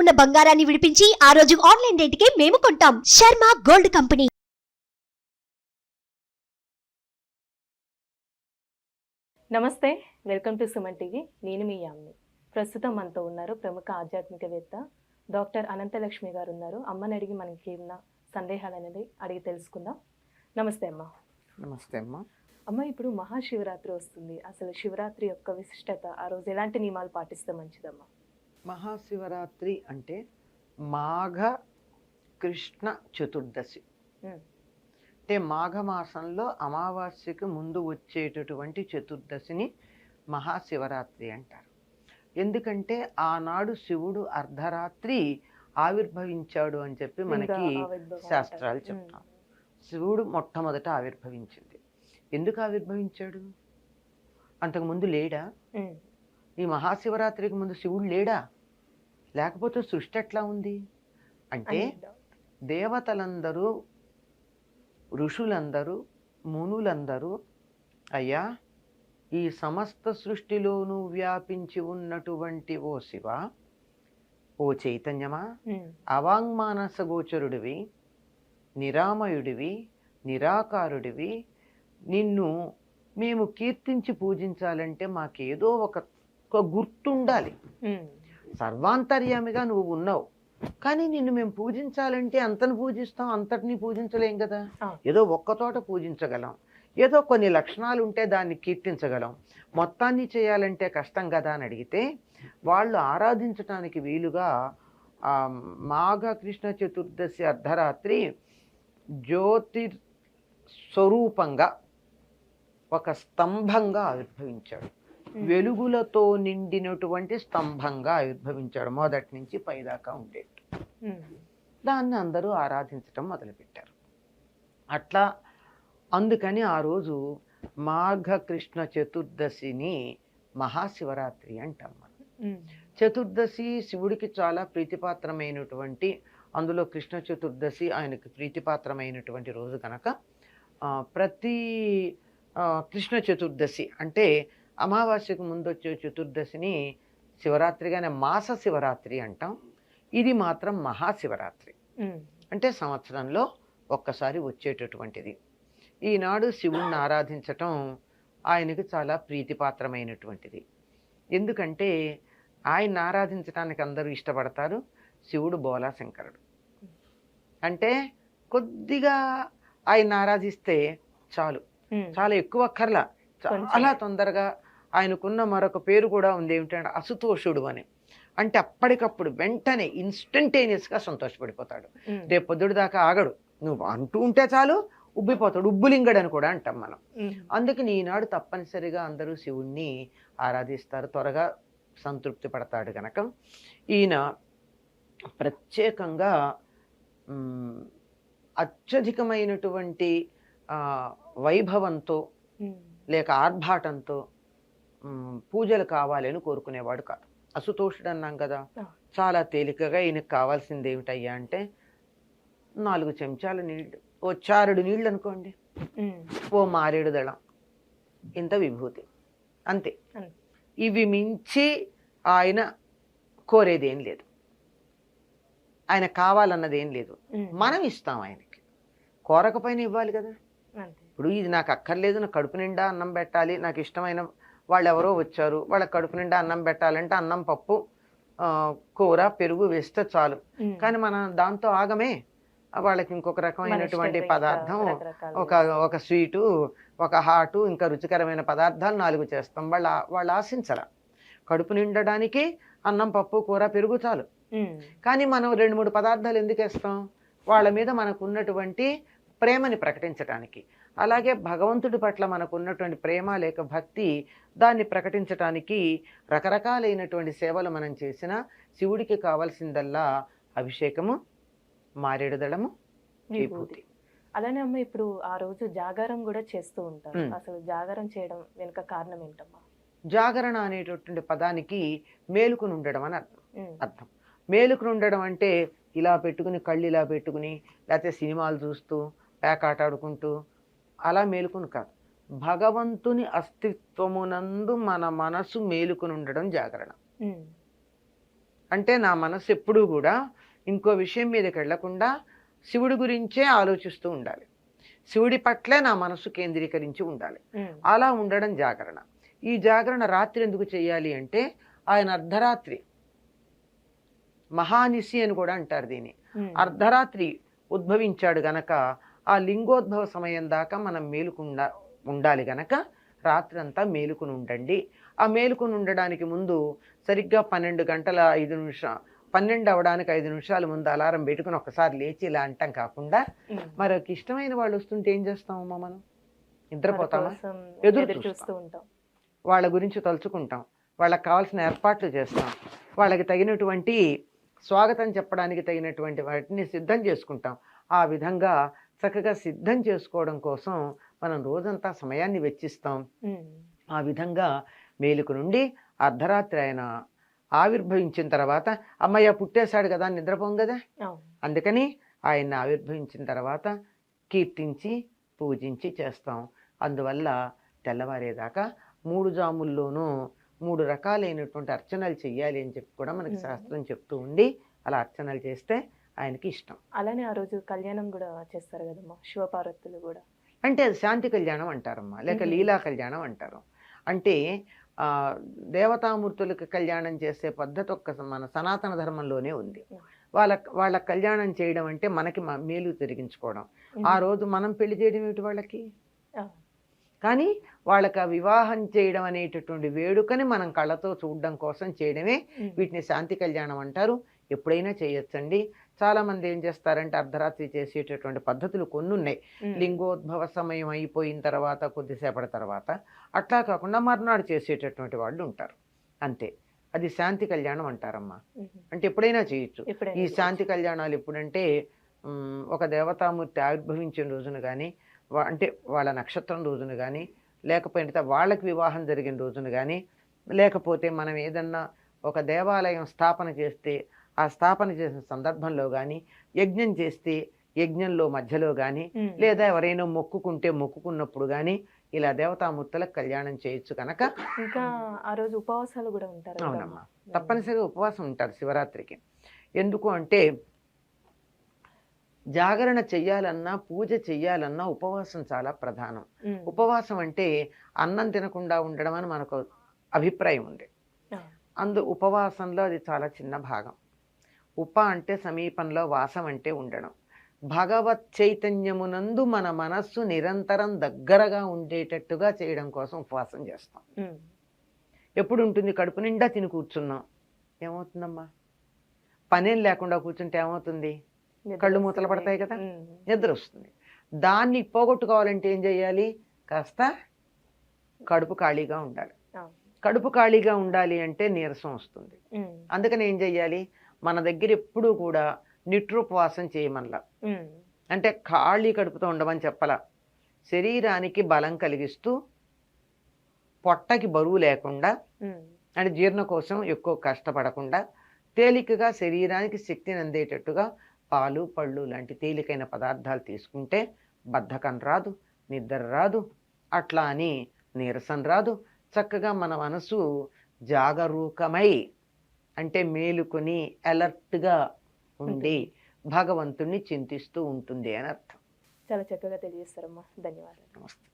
ఉన్న బంగారాన్ని విడిపించి ఆ రోజు ఆన్లైన్ రేటుకే మేము కొంటాం. Sharma gold company. నమస్తే, వెల్కమ్ టు సుమన్ టీవీ. నేను మీ యామ్ని. ప్రస్తుతం మనతో ఉన్నారు ప్రముఖ ఆధ్యాత్మికవేత్త డాక్టర్ అనంతలక్ష్మి గారు ఉన్నారు. అమ్మని అడిగి మనకి ఉన్న సందేహాలు అనేది అడిగి తెలుసుకుందాం. నమస్తే అమ్మ. నమస్తే అమ్మ. అమ్మ, ఇప్పుడు మహాశివరాత్రి వస్తుంది. అసలు శివరాత్రి యొక్క విశిష్టత, ఆ రోజు ఎలాంటి నియమాలు పాటిస్తే మంచిదమ్మా? మహాశివరాత్రి అంటే మాఘ కృష్ణ చతుర్దశి. అంటే మాఘమాసంలో అమావాస్యకి ముందు వచ్చేటటువంటి చతుర్దశిని మహాశివరాత్రి అంటారు. ఎందుకంటే ఆనాడు శివుడు అర్ధరాత్రి ఆవిర్భవించాడు అని చెప్పి మనకి శాస్త్రాలు చెప్తాం. శివుడు మొట్టమొదట ఆవిర్భవించింది. ఎందుకు ఆవిర్భవించాడు? అంతకుముందు లేడా? ఈ మహాశివరాత్రికి ముందు శివుడు లేడా? లేకపోతే సృష్టి ఎట్లా ఉంది అంటే దేవతలందరూ, ఋషులందరూ, మునులందరూ అయ్యా ఈ సమస్త సృష్టిలోనూ వ్యాపించి ఉన్నటువంటి ఓ శివ, ఓ చైతన్యమా, అవాంగ్మానస గోచరుడివి, నిరామయుడివి, నిరాకారుడివి, నిన్ను మేము కీర్తించి పూజించాలంటే మాకేదో ఒక గుర్తుండాలి. సర్వాంతర్యామిగా నువ్వు ఉన్నావు, కానీ నిన్ను మేము పూజించాలంటే అంతను పూజిస్తాం, అంతటిని పూజించలేం కదా. ఏదో ఒక్కతోట పూజించగలం, ఏదో కొన్ని లక్షణాలు ఉంటే దాన్ని కీర్తించగలం, మొత్తాన్ని చేయాలంటే కష్టం కదా అని అడిగితే వాళ్ళు ఆరాధించటానికి వీలుగా మాఘ కృష్ణ చతుర్దశి అర్ధరాత్రి జ్యోతిర్ స్వరూపంగా ఒక స్తంభంగా ఆవిర్భవించాడు. వెలుగులతో నిండినటువంటి స్తంభంగా ఆవిర్భవించాడు. మొదటి నుంచి పైదాకా ఉండేది. దాన్ని అందరూ ఆరాధించటం మొదలుపెట్టారు. అట్లా అందుకని ఆ రోజు మాఘ కృష్ణ చతుర్దశిని మహాశివరాత్రి అంటాం మనం. చతుర్దశి శివుడికి చాలా ప్రీతిపాత్రమైనటువంటి, అందులో కృష్ణ చతుర్దశి ఆయనకి ప్రీతిపాత్రమైనటువంటి రోజు కనుక ప్రతి కృష్ణ చతుర్దశి అంటే అమావాస్యకు ముందు వచ్చే చతుర్దశిని శివరాత్రిగానే మాస శివరాత్రి అంటాం. ఇది మాత్రం మహాశివరాత్రి అంటే సంవత్సరంలో ఒక్కసారి వచ్చేటటువంటిది. ఈనాడు శివుణ్ణి ఆరాధించటం ఆయనకు చాలా ప్రీతిపాత్రమైనటువంటిది. ఎందుకంటే ఆయన్ని ఆరాధించడానికి అందరూ ఇష్టపడతారు. శివుడు బోలాశంకరుడు అంటే కొద్దిగా ఆయన ఆరాధిస్తే చాలు, చాలా ఎక్కువ అక్కర్లా, చాలా తొందరగా. ఆయనకున్న మరొక పేరు కూడా ఉంది, ఏమిటంటే అసుతోషుడు అని. అంటే అప్పటికప్పుడు వెంటనే ఇన్స్టంటేనియస్గా సంతోషపడిపోతాడు. రేపు పొద్దుడు దాకా ఆగడు, నువ్వు అంటూ ఉంటే చాలు ఉబ్బిపోతాడు. ఉబ్బులింగడు అని కూడా అంటాం మనం. అందుకని ఈనాడు తప్పనిసరిగా అందరూ శివుణ్ణి ఆరాధిస్తారు, త్వరగా సంతృప్తి పడతాడు కనుక ఈయన ప్రత్యేకంగా అత్యధికమైనటువంటి వైభవంతో లేక ఆర్భాటంతో పూజలు కావాలని కోరుకునేవాడు కాదు. అసుతోషుడు అన్నాం కదా, చాలా తేలికగా ఈయనకు కావాల్సింది ఏమిటయ్యా అంటే 4 చెంచాల నీళ్లు, ఓ చారుడు నీళ్ళు అనుకోండి, ఓ మారేడు దళం, ఇంత విభూతి, అంతే. ఇవి మించి ఆయన కోరేదేం లేదు, ఆయన కావాలన్నదేం లేదు. మనం ఇస్తాం ఆయనకి, కోరకపోయినా ఇవ్వాలి కదా. ఇప్పుడు ఇది నాకు అక్కర్లేదు, నాకు కడుపు నిండా అన్నం పెట్టాలి, నాకు ఇష్టమైన వాళ్ళు ఎవరో వచ్చారు, వాళ్ళ కడుపు నిండా అన్నం పెట్టాలంటే అన్నం, పప్పు, కూర, పెరుగు వేస్తే చాలు. కానీ మనం దాంతో ఆగమే. వాళ్ళకి ఇంకొక రకమైనటువంటి పదార్థం, ఒక స్వీటు, ఒక హాటు, ఇంకా రుచికరమైన పదార్థాలు 4 చేస్తాం. వాళ్ళు ఆశించరా. కడుపు నిండడానికి అన్నం, పప్పు, కూర, పెరుగు చాలు. కానీ మనం 2-3 పదార్థాలు ఎందుకు వేస్తాం? వాళ్ళ మీద మనకు ఉన్నటువంటి ప్రేమని ప్రకటించటానికి. అలాగే భగవంతుడి పట్ల మనకు ఉన్నటువంటి ప్రేమ లేక భక్తి, దాన్ని ప్రకటించటానికి రకరకాలైనటువంటి సేవలు మనం చేసిన శివుడికి కావాల్సిందల్లా అభిషేకము, మారేడు దళము, విభూతి. అలానే అమ్మ, ఇప్పుడు ఆ రోజు జాగారం కూడా చేస్తూ ఉంటారు. అసలు జాగారం చేయడం వెనుక కారణం ఏంటమ్మా? జాగరణ అనేటటువంటి పదానికి మేలుకుని ఉండడం అని అర్థం. మేలుకుని ఉండడం అంటే ఇలా పెట్టుకుని, కళ్ళు ఇలా పెట్టుకుని, లేకపోతే సినిమాలు చూస్తూ పేకాటాడుకుంటూ అలా మేలుకుని కాదు. భగవంతుని అస్తిత్వమునందు మన మనసు మేలుకుని ఉండడం జాగరణ. అంటే నా మనసు ఎప్పుడూ కూడా ఇంకో విషయం మీదకి వెళ్లకుండా శివుడి గురించే ఆలోచిస్తూ ఉండాలి. శివుడి పట్లే నా మనసు కేంద్రీకరించి ఉండాలి. అలా ఉండడం జాగరణ. ఈ జాగరణ రాత్రి ఎందుకు చేయాలి అంటే ఆయన అర్ధరాత్రి మహానిశి అని కూడా అంటారు దీన్ని. అర్ధరాత్రి ఉద్భవించాడు గనక ఆ లింగోద్భవ సమయం దాకా మనం మేలుకుండా ఉండాలి గనక రాత్రి అంతా మేలుకుని ఉండండి. ఆ మేలుకుని ఉండడానికి ముందు సరిగ్గా 12 అవడానికి 5 నిమిషాల ముందు అలారం పెట్టుకుని ఒకసారి లేచి ఇలా అంటాం కాకుండా మరొక ఇష్టమైన వాళ్ళు వస్తుంటే ఏం చేస్తామమ్మా? మనం నిద్రపోతామా? ఎదురు చూస్తూ ఉంటాం. వాళ్ళ గురించి తలుచుకుంటాం, వాళ్ళకి కావాల్సిన ఏర్పాట్లు చేస్తాం, వాళ్ళకి తగినటువంటి స్వాగతం చెప్పడానికి తగినటువంటి వాటిని సిద్ధం చేసుకుంటాం. ఆ విధంగా చక్కగా సిద్ధం చేసుకోవడం కోసం మనం రోజంతా సమయాన్ని వెచ్చిస్తాం. ఆ విధంగా మేలుకు నుండి అర్ధరాత్రి ఆయన ఆవిర్భవించిన తర్వాత అమ్మయ్య పుట్టేశాడు కదా నిద్రపోం కదా, అందుకని ఆయన్ని ఆవిర్భవించిన తర్వాత కీర్తించి పూజించి చేస్తాం. అందువల్ల తెల్లవారేదాకా 3 జాముల్లోనూ 3 రకాలైనటువంటి అర్చనలు చెయ్యాలి అని చెప్పి కూడా మనకి శాస్త్రం చెప్తూ ఉంది. అలా అర్చనలు చేస్తే ఆయనకి ఇష్టం. అలానే ఆ రోజు కళ్యాణం కూడా చేస్తారు కదమ్మా, శివపార్వతులు కూడా. అంటే అది శాంతి కళ్యాణం అంటారమ్మా, లేక లీలా కళ్యాణం అంటారు. అంటే దేవతామూర్తులకు కళ్యాణం చేసే పద్ధతి మన సనాతన ధర్మంలోనే ఉంది. వాళ్ళ కళ్యాణం చేయడం అంటే మనకి మేలు తిరిగించుకోవడం. ఆ రోజు మనం పెళ్లి చేయడం ఏమిటి వాళ్ళకి, కానీ వాళ్ళకి ఆ వివాహం చేయడం అనేటటువంటి వేడుకని మనం కళ్ళతో చూడడం కోసం చేయడమే వీటిని శాంతి కళ్యాణం అంటారు. ఎప్పుడైనా చేయొచ్చండి. చాలా మంది ఏం చేస్తారంటే అర్ధరాత్రి చేసేటటువంటి పద్ధతులు కొన్ని ఉన్నాయి. లింగోద్భవ సమయం అయిపోయిన తర్వాత కొద్దిసేపటి తర్వాత, అట్లా కాకుండా మర్నాడు చేసేటటువంటి వాళ్ళు ఉంటారు. అంతే, అది శాంతి కళ్యాణం అంటారమ్మా. అంటే ఎప్పుడైనా చేయొచ్చు. ఈ శాంతి కళ్యాణాలు ఎప్పుడంటే ఒక దేవతామూర్తి ఆవిర్భవించిన రోజున కానీ, అంటే వాళ్ళ నక్షత్రం రోజున కానీ, లేకపోతే వాళ్ళకి వివాహం జరిగిన రోజున కానీ, లేకపోతే మనం ఏదన్నా ఒక దేవాలయం స్థాపన చేస్తే ఆ స్థాపన చేసిన సందర్భంలో కానీ, యజ్ఞం చేస్తే యజ్ఞంలో మధ్యలో కానీ, లేదా ఎవరైనా మొక్కుకున్నప్పుడు కానీ ఇలా దేవతామూర్తులకు కళ్యాణం చేయొచ్చు కనుక. ఇంకా ఆ రోజు ఉపవాసాలు కూడా ఉంటారు. అవునమ్మా, తప్పనిసరిగా ఉపవాసం ఉంటారు శివరాత్రికి. ఎందుకు అంటే జాగరణ చెయ్యాలన్నా పూజ చెయ్యాలన్నా ఉపవాసం చాలా ప్రధానం. ఉపవాసం అంటే అన్నం తినకుండా ఉండడం అని మనకు అభిప్రాయం ఉంది. ఉపవాసంలో అది చాలా చిన్న భాగం. ఉప అంటే సమీపంలో, వాసం అంటే ఉండడం. భగవత్ చైతన్యమునందు మన మనస్సు నిరంతరం దగ్గరగా ఉండేటట్టుగా చేయడం కోసం ఉపవాసం చేస్తాం. ఎప్పుడు ఉంటుంది? కడుపు నిండా తిని కూర్చున్నాం, ఏమవుతుందమ్మా? పనేం లేకుండా కూర్చుంటే ఏమవుతుంది? కళ్ళు మూతలు పడతాయి కదా, నిద్ర వస్తుంది. దాన్ని పోగొట్టుకోవాలంటే ఏం చేయాలి? కాస్త కడుపు ఖాళీగా ఉండాలి. కడుపు ఖాళీగా ఉండాలి అంటే నీరసం వస్తుంది. అందుకని ఏం చెయ్యాలి? మన దగ్గర ఎప్పుడూ కూడా నిట్రోపవాసం చేయమనలా. అంటే ఖాళీ కడుపుతో ఉండమని చెప్పలా. శరీరానికి బలం కలిగిస్తూ, పొట్టకి బరువు లేకుండా, అంటే జీర్ణ కోసం ఎక్కువ కష్టపడకుండా, తేలికగా శరీరానికి శక్తిని అందేటట్టుగా పాలు పళ్ళు లాంటి తేలికైన పదార్థాలు తీసుకుంటే బద్ధకం రాదు, నిద్ర రాదు, అట్లా అని నీరసం రాదు. చక్కగా మన మనసు జాగరూకమై, అంటే మేలుకొని అలర్ట్గా ఉండి భగవంతుణ్ణి చింతిస్తూ ఉంటుంది అని అర్థం. చాలా చక్కగా తెలియజేస్తారమ్మా, ధన్యవాదాలు. నమస్తే.